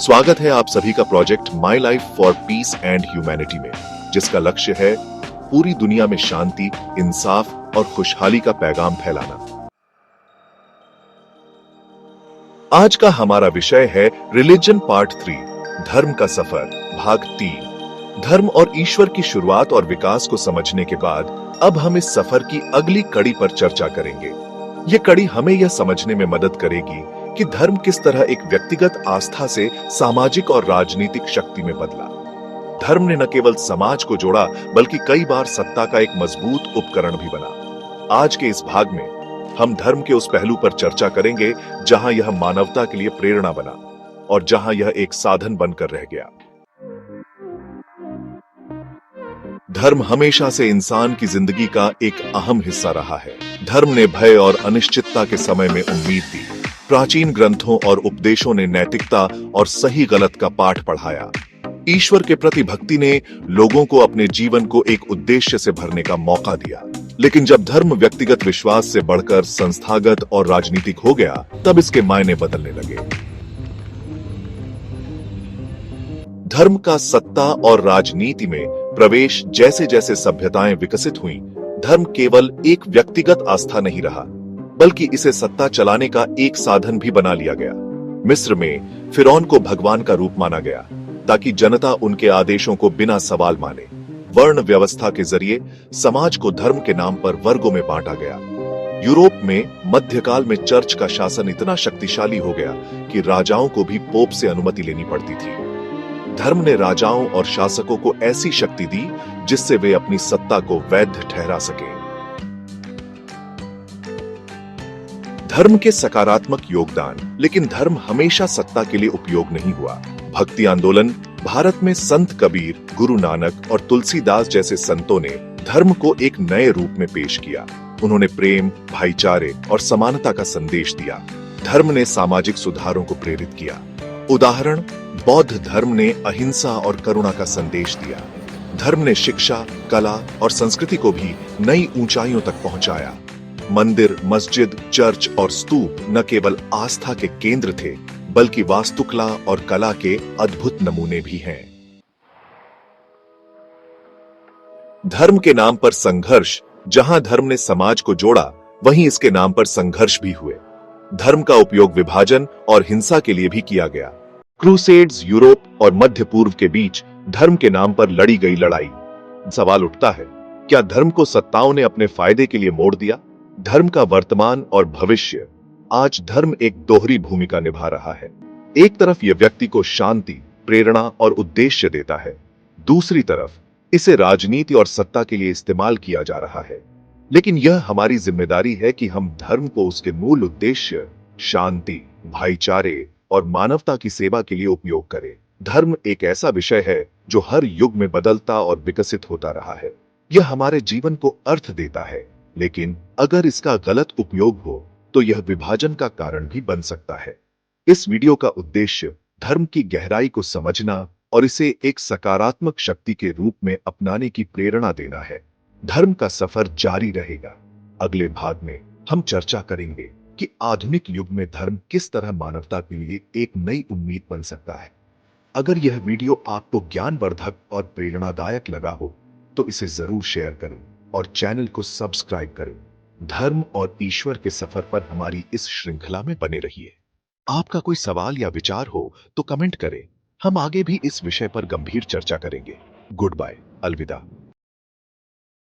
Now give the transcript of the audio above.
स्वागत है आप सभी का project my life for piece and humanity में, जिसका लक्ष्य है पूरी दुनिया में शांति, इंसाफ और खुशहाली का पैगाम फैलाना। आज का हमारा विषय है रिलीजन पार्ट 3, धर्म का सफर भाग 3। धर्म और ईश्वर की शुरुआत और विकास को समझने के बाद अब हम इस सफर की अगली कड़ी पर चर्चा करेंगे। ये कड़ी हमें यह समझने में मदद करेगी कि धर्म किस तरह एक व्यक्तिगत आस्था से सामाजिक और राजनीतिक शक्ति में बदला। धर्म ने न केवल समाज को जोड़ा, बल्कि कई बार सत्ता का एक मजबूत उपकरण भी बना। आज के इस भाग में हम धर्म के उस पहलू पर चर्चा करेंगे जहां यह मानवता के लिए प्रेरणा बना और जहां यह एक साधन बनकर रह गया। धर्म हमेशा से इंसान की जिंदगी का एक अहम हिस्सा रहा है। धर्म ने भय और अनिश्चितता के समय में उम्मीद दी। प्राचीन ग्रंथों और उपदेशों ने नैतिकता और सही गलत का पाठ पढ़ाया। ईश्वर के प्रति भक्ति ने लोगों को अपने जीवन को एक उद्देश्य से भरने का मौका दिया। लेकिन जब धर्म व्यक्तिगत विश्वास से बढ़कर संस्थागत और राजनीतिक हो गया, तब इसके मायने बदलने लगे। धर्म का सत्ता और राजनीति में प्रवेश जैसे जैसे सभ्यताएं विकसित हुईं, धर्म केवल एक व्यक्तिगत आस्था नहीं रहा, बल्कि इसे सत्ता चलाने का एक साधन भी बना लिया गया। मिस्र में फिरौन को भगवान का रूप माना गया ताकि जनता उनके आदेशों को बिना सवाल माने। वर्ण व्यवस्था के जरिए समाज को धर्म के नाम पर वर्गों में बांटा गया। यूरोप में मध्यकाल में चर्च का शासन इतना शक्तिशाली हो गया कि राजाओं को भी पोप से अनुमति लेनी पड़ती थी। धर्म ने राजाओं और शासकों को ऐसी शक्ति दी जिससे वे अपनी सत्ता को वैध ठहरा सके। धर्म के सकारात्मक योगदान। लेकिन धर्म हमेशा सत्ता के लिए उपयोग नहीं हुआ। भक्ति आंदोलन, भारत में संत कबीर, गुरु नानक और तुलसीदास जैसे संतों ने धर्म को एक नए रूप में पेश किया। उन्होंने प्रेम, भाईचारे और समानता का संदेश दिया। धर्म ने सामाजिक सुधारों को प्रेरित किया। उदाहरण, बौद्ध धर्म ने अहिंसा और करुणा का संदेश दिया। धर्म ने शिक्षा, कला और संस्कृति को भी नई ऊंचाइयों तक पहुंचाया। मंदिर, मस्जिद, चर्च और स्तूप न केवल आस्था के केंद्र थे, बल्कि वास्तुकला और कला के अद्भुत नमूने भी हैं। धर्म के नाम पर संघर्ष। जहां धर्म ने समाज को जोड़ा, वहीं इसके नाम पर संघर्ष भी हुए। धर्म का उपयोग विभाजन और हिंसा के लिए भी किया गया। क्रूसेड्स यूरोप और मध्य पूर्व के बीच धर्म के नाम पर लड़ी गई लड़ाई। सवाल उठता है, क्या धर्म को सत्ताओं ने अपने फायदे के लिए मोड़ दिया? धर्म का वर्तमान और भविष्य। आज धर्म एक दोहरी भूमिका निभा रहा है। एक तरफ यह व्यक्ति को शांति, प्रेरणा और उद्देश्य देता है, दूसरी तरफ इसे राजनीति और सत्ता के लिए इस्तेमाल किया जा रहा है। लेकिन यह हमारी जिम्मेदारी है कि हम धर्म को उसके मूल उद्देश्य, शांति, भाईचारे और मानवता की सेवा के लिए उपयोग करें। धर्म एक ऐसा विषय है जो हर युग में बदलता और विकसित होता रहा है। यह हमारे जीवन को अर्थ देता है, लेकिन अगर इसका गलत उपयोग हो तो यह विभाजन का कारण भी बन सकता है। इस वीडियो का उद्देश्य धर्म की गहराई को समझना और इसे एक सकारात्मक शक्ति के रूप में अपनाने की प्रेरणा देना है। धर्म का सफर जारी रहेगा। अगले भाग में हम चर्चा करेंगे कि आधुनिक युग में धर्म किस तरह मानवता के लिए एक नई उम्मीद बन सकता है। अगर यह वीडियो आपको ज्ञानवर्धक और प्रेरणादायक लगा हो तो इसे जरूर शेयर करें और चैनल को सब्सक्राइब करें। धर्म और ईश्वर के सफर पर हमारी इस श्रृंखला में बने रहिए। आपका कोई सवाल या विचार हो तो कमेंट करें। हम आगे भी इस विषय पर गंभीर चर्चा करेंगे। गुड बाय, अलविदा।